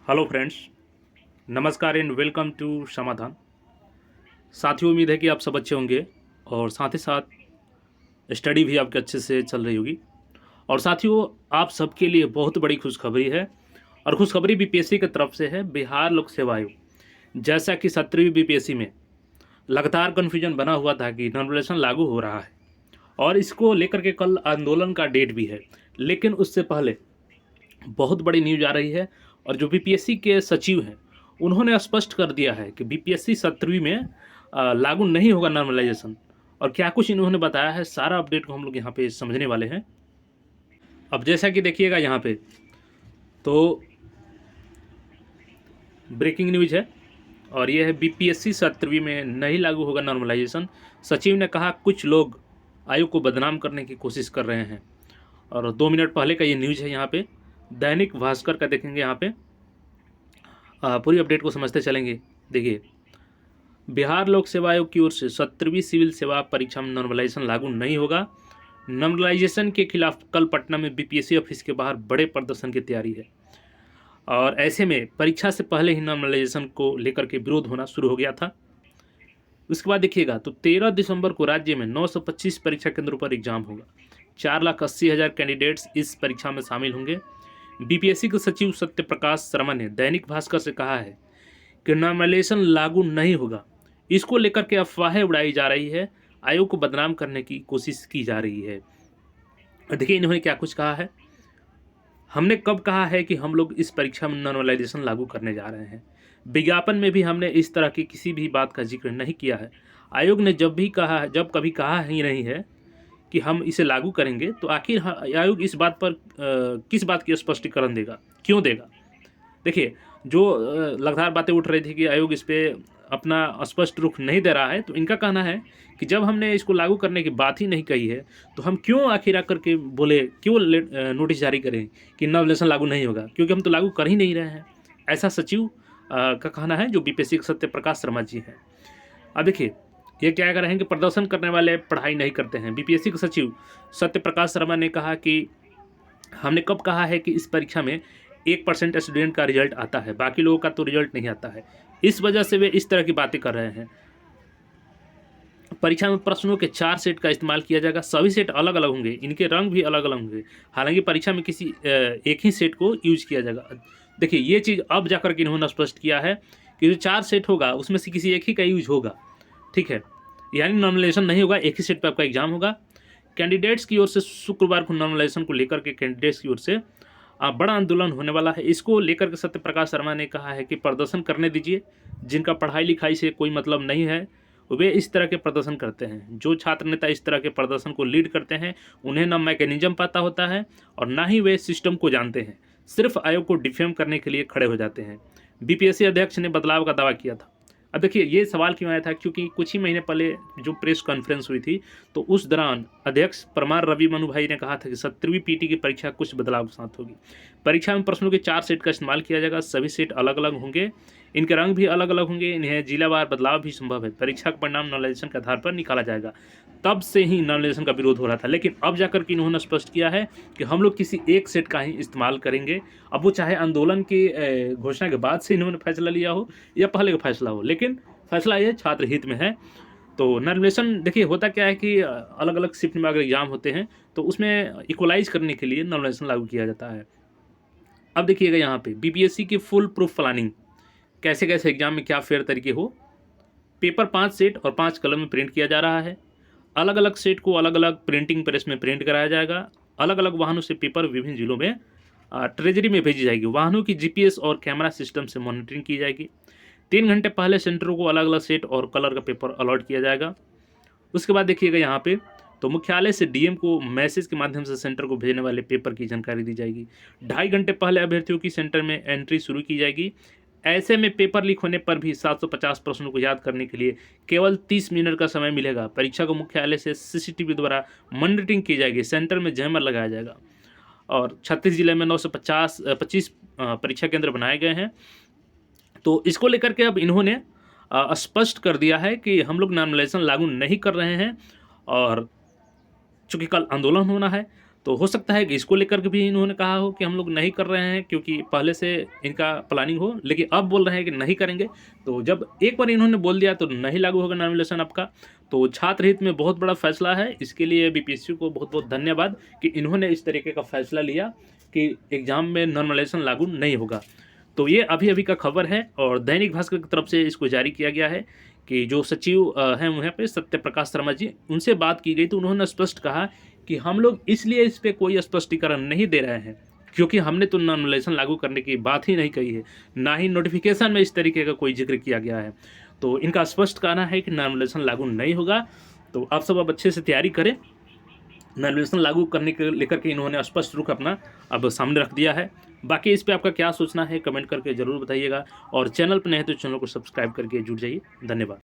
Hello friends, नमस्कार and welcome to समाधान। साथियों, उम्मीद है कि आप सब अच्छे होंगे और साथ ही साथ स्टडी भी आपके अच्छे से चल रही होगी। और साथियों, आप सबके लिए बहुत बड़ी खुशखबरी है और खुशखबरी बीपीएससी की तरफ से है। बिहार लोक सेवा आयोग, जैसा कि 17वीं बीपीएससी में लगातार कन्फ्यूजन बना हुआ था कि नॉर्मलाइजेशन लागू हो रहा है और इसको लेकर के कल आंदोलन का डेट भी है। लेकिन उससे पहले बहुत बड़ी न्यूज आ रही है और जो बीपीएससी के सचिव हैं उन्होंने स्पष्ट कर दिया है कि बीपीएससी 17वीं में लागू नहीं होगा नॉर्मलाइजेशन। और क्या कुछ इन्होंने बताया है, सारा अपडेट को हम लोग यहाँ पे समझने वाले हैं। अब जैसा कि देखिएगा यहाँ पे तो ब्रेकिंग न्यूज है और ये है बीपीएससी 17वीं में नहीं लागू होगा नॉर्मलाइजेशन। सचिव ने कहा कुछ लोग आयोग को बदनाम करने की कोशिश कर रहे हैं। और 2 मिनट पहले का ये न्यूज है यहाँ पे, दैनिक भास्कर का देखेंगे यहाँ पे। पूरी अपडेट को समझते चलेंगे। देखिए, बिहार लोक सेवा आयोग की ओर से 17वीं सिविल सेवा परीक्षा में नॉर्मलाइजेशन लागू नहीं होगा। नॉर्मलाइजेशन के खिलाफ कल पटना में बीपीएससी ऑफिस के बाहर बड़े प्रदर्शन की तैयारी है और ऐसे में परीक्षा से पहले ही नॉर्मलाइजेशन को लेकर के विरोध होना शुरू हो गया था। उसके बाद देखिएगा तो 13 दिसंबर को राज्य में 925 परीक्षा केंद्रों पर एग्जाम होगा। 4,80,000 कैंडिडेट्स इस परीक्षा में शामिल होंगे। बीपीएससी के सचिव सत्य प्रकाश शर्मा ने दैनिक भास्कर से कहा है कि नॉर्मलाइजेशन लागू नहीं होगा। इसको लेकर के अफवाहें उड़ाई जा रही है, आयोग को बदनाम करने की कोशिश की जा रही है। देखिए इन्होंने क्या कुछ कहा है। हमने कब कहा है कि हम लोग इस परीक्षा में नॉर्मलाइजेशन लागू करने जा रहे हैं? विज्ञापन में भी हमने इस तरह की किसी भी बात का जिक्र नहीं किया है। आयोग ने जब कभी कहा ही नहीं है कि हम इसे लागू करेंगे, तो आखिर आयोग इस बात पर किस बात की स्पष्टीकरण देगा, क्यों देगा? देखिए, जो लगातार बातें उठ रही थी कि आयोग इस पे अपना स्पष्ट रुख नहीं दे रहा है, तो इनका कहना है कि जब हमने इसको लागू करने की बात ही नहीं कही है, तो हम क्यों आखिर आकर के बोले, क्यों नोटिस जारी करें कि नॉर्मलाइजेशन लागू नहीं होगा, क्योंकि हम तो लागू कर ही नहीं रहे हैं। ऐसा सचिव का कहना है, जो बीपीएससी के सत्य प्रकाश शर्मा जी हैं। अब देखिए, ये क्या कह रहे हैं कि प्रदर्शन करने वाले पढ़ाई नहीं करते हैं। बीपीएससी के सचिव सत्य प्रकाश शर्मा ने कहा कि हमने कब कहा है कि इस परीक्षा में 1% स्टूडेंट का रिजल्ट आता है, बाकी लोगों का तो रिजल्ट नहीं आता है। इस वजह से वे इस तरह की बातें कर रहे हैं। परीक्षा में प्रश्नों के 4 सेट का इस्तेमाल किया जाएगा। सभी सेट अलग अलग होंगे, इनके रंग भी अलग अलग होंगे। हालांकि परीक्षा में किसी एक ही सेट को यूज किया जाएगा। देखिए, ये चीज़ अब जाकर के इन्होंने स्पष्ट किया है कि जो 4 सेट होगा उसमें से किसी एक ही का यूज होगा। ठीक है, यानी नॉर्मलाइजेशन नहीं होगा, एक ही सेट पर आपका एग्जाम होगा। कैंडिडेट्स की ओर से शुक्रवार को नॉर्मलाइजेशन को लेकर के कैंडिडेट्स की ओर से बड़ा आंदोलन होने वाला है। इसको लेकर के सत्य प्रकाश शर्मा ने कहा है कि प्रदर्शन करने दीजिए, जिनका पढ़ाई लिखाई से कोई मतलब नहीं है वे इस तरह के प्रदर्शन करते हैं। जो छात्र नेता इस तरह के प्रदर्शन को लीड करते हैं, उन्हें ना मैकेनिज्म पता होता है और ना ही वे सिस्टम को जानते हैं, सिर्फ आयोग को डिफेम करने के लिए खड़े हो जाते हैं। बीपीएससी अध्यक्ष ने बदलाव का दावा किया था। अब देखिए, ये सवाल क्यों आया था, क्योंकि कुछ ही महीने पहले जो प्रेस कॉन्फ्रेंस हुई थी, तो उस दौरान अध्यक्ष परमार रवि मनु भाई ने कहा था कि 17वीं पीटी की परीक्षा कुछ बदलाव के साथ होगी। परीक्षा में प्रश्नों के 4 सेट का इस्तेमाल किया जाएगा। सभी सेट अलग अलग होंगे, इनके रंग भी अलग अलग होंगे, इन्हें जिलावार बदलाव भी संभव है। परीक्षा का परिणाम नॉर्मलाइजेशन के आधार पर निकाला जाएगा। तब से ही नॉर्मलाइजेशन का विरोध हो रहा था, लेकिन अब जाकर के इन्होंने स्पष्ट किया है कि हम लोग किसी एक सेट का ही इस्तेमाल करेंगे। अब वो चाहे आंदोलन की घोषणा के बाद से इन्होंने फैसला लिया हो या पहले का फैसला हो, लेकिन फैसला ये छात्र हित में है। तो नॉर्मलाइजेशन देखिए, होता क्या है कि अलग अलग शिफ्ट में अगर एग्जाम होते हैं तो उसमें इक्वलाइज करने के लिए नॉर्मलाइजेशन लागू किया जाता है। अब देखिएगा यहाँ पे बीपीएससी की फुल प्रूफ प्लानिंग, कैसे कैसे एग्जाम में क्या फेयर तरीके हो। पेपर 5 सेट और 5 कलर में प्रिंट किया जा रहा है। अलग अलग सेट को अलग अलग प्रिंटिंग प्रेस में प्रिंट कराया जाएगा। अलग अलग वाहनों से पेपर विभिन्न जिलों में ट्रेजरी में भेजी जाएगी। वाहनों की जीपीएस और कैमरा सिस्टम से मॉनिटरिंग की जाएगी। 3 घंटे पहले सेंटरों को अलग अलग सेट और कलर का पेपर अलॉट किया जाएगा। उसके बाद देखिएगा यहाँ पे तो मुख्यालय से डीएम को मैसेज के माध्यम से सेंटर को भेजने वाले पेपर की जानकारी दी जाएगी। 2.5 घंटे पहले अभ्यर्थियों की सेंटर में एंट्री शुरू की जाएगी। ऐसे में पेपर लीक होने पर भी 750 प्रश्नों को याद करने के लिए केवल 30 मिनट का समय मिलेगा। परीक्षा को मुख्यालय से सीसीटीवी द्वारा मॉनिटरिंग की जाएगी। सेंटर में जैमर लगाया जाएगा और 36 जिले में 925 परीक्षा केंद्र बनाए गए हैं। तो इसको लेकर के अब इन्होंने स्पष्ट कर दिया है कि हम लोग नॉर्मलाइजेशन लागू नहीं कर रहे हैं और चूंकि कल आंदोलन होना है, तो हो सकता है कि इसको लेकर के भी इन्होंने कहा हो कि हम लोग नहीं कर रहे हैं क्योंकि पहले से इनका प्लानिंग हो, लेकिन अब बोल रहे हैं कि नहीं करेंगे। तो जब एक बार इन्होंने बोल दिया तो नहीं लागू होगा नॉर्मलाइजेशन आपका। तो छात्र हित में बहुत बड़ा फैसला है, इसके लिए बीपीएससी को बहुत बहुत धन्यवाद कि इन्होंने इस तरीके का फैसला लिया कि एग्ज़ाम में नॉर्मलाइजेशन लागू नहीं होगा। तो ये अभी-अभी का खबर है और दैनिक भास्कर की तरफ से इसको जारी किया गया है कि जो सचिव हैं वहाँ पे सत्यप्रकाश शर्मा जी, उनसे बात की गई तो उन्होंने स्पष्ट कहा कि हम लोग इसलिए इस पे कोई स्पष्टीकरण नहीं दे रहे हैं क्योंकि हमने तो नॉर्मलाइजेशन लागू करने की बात ही नहीं कही है, ना ही नोटिफिकेशन में इस तरीके का कोई जिक्र किया गया है। तो इनका स्पष्ट कहना है कि नॉर्मलाइजेशन लागू नहीं होगा। तो आप सब अब अच्छे से तैयारी करें। नॉर्मलाइजेशन लागू करने के लेकर के इन्होंने स्पष्ट रुख अपना अब सामने रख दिया है। बाकी इस पे आपका क्या सोचना है कमेंट करके ज़रूर बताइएगा और चैनल पर नए हैं तो चैनल को सब्सक्राइब करके जुड़ जाइए। धन्यवाद।